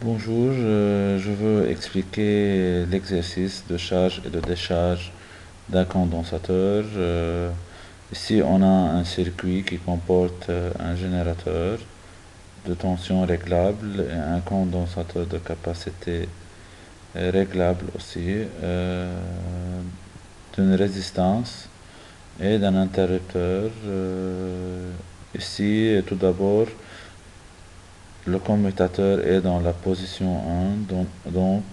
Bonjour, je veux expliquer l'exercice de charge et de décharge d'un condensateur. Ici, on a un circuit qui comporte un générateur de tension réglable et un condensateur de capacité réglable aussi, d'une résistance et d'un interrupteur. Ici, tout d'abord, le commutateur est dans la position 1, donc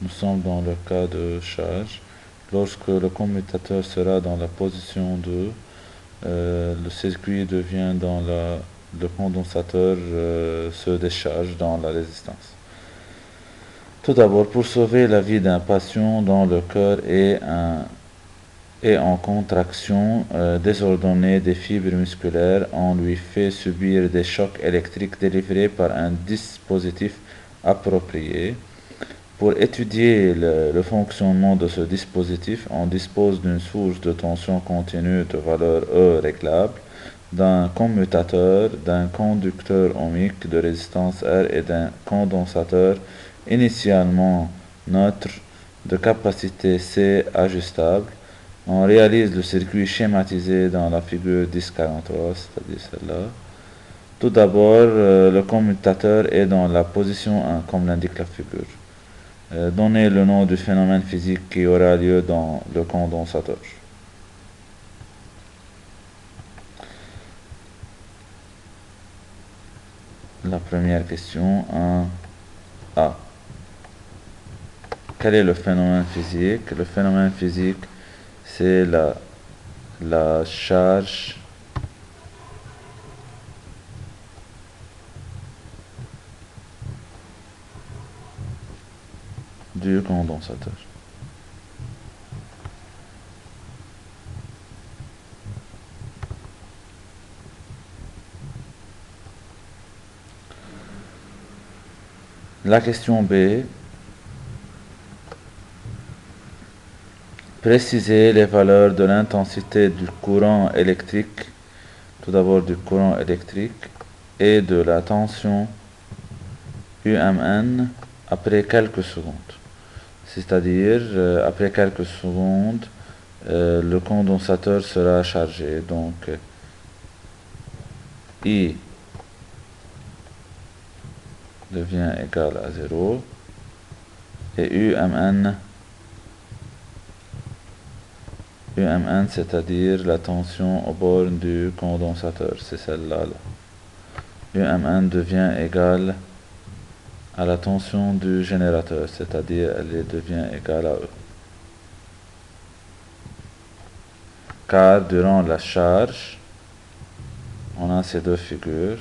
nous sommes dans le cas de charge. Lorsque le commutateur sera dans la position 2, le circuit devient le condensateur se décharge dans la résistance. Tout d'abord, pour sauver la vie d'un patient dont le cœur est en contraction désordonnée des fibres musculaires, on lui fait subir des chocs électriques délivrés par un dispositif approprié. Pour étudier le fonctionnement de ce dispositif, on dispose d'une source de tension continue de valeur E réglable, d'un commutateur, d'un conducteur ohmique de résistance R et d'un condensateur initialement neutre de capacité C ajustable. On réalise le circuit schématisé dans la figure 1043, c'est-à-dire celle-là. Tout d'abord, le commutateur est dans la position 1, comme l'indique la figure. Donnez le nom du phénomène physique qui aura lieu dans le condensateur. La première question, 1A. Quel est le phénomène physique? Le phénomène physique, c'est la charge du condensateur. La question B. Préciser les valeurs de l'intensité du courant électrique, tout d'abord du courant électrique, et de la tension UMN après quelques secondes. C'est-à-dire, après quelques secondes, le condensateur sera chargé. Donc, I devient égal à 0 et UMN, c'est-à-dire la tension aux bornes du condensateur, c'est celle-là. UMN devient égale à la tension du générateur, c'est-à-dire elle devient égale à E. Car durant la charge, on a ces deux figures.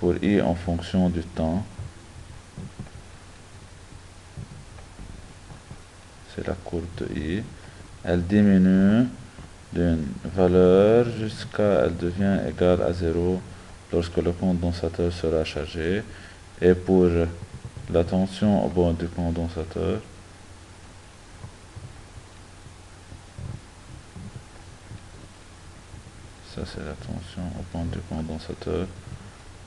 Pour I en fonction du temps, c'est la courbe de I, elle diminue d'une valeur jusqu'à elle devient égale à 0 lorsque le condensateur sera chargé. Et pour la tension au bord du condensateur, ça c'est la tension au bord du condensateur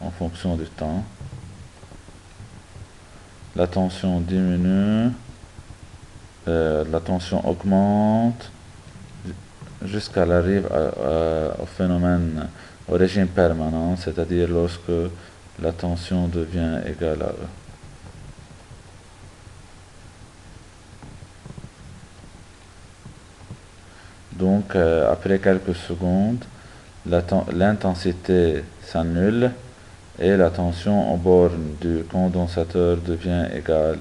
en fonction du temps. La tension diminue, la tension augmente jusqu'à l'arrivée au phénomène, au régime permanent, c'est-à-dire lorsque la tension devient égale à E. Donc, après quelques secondes, l'intensité s'annule et la tension aux bornes du condensateur devient égale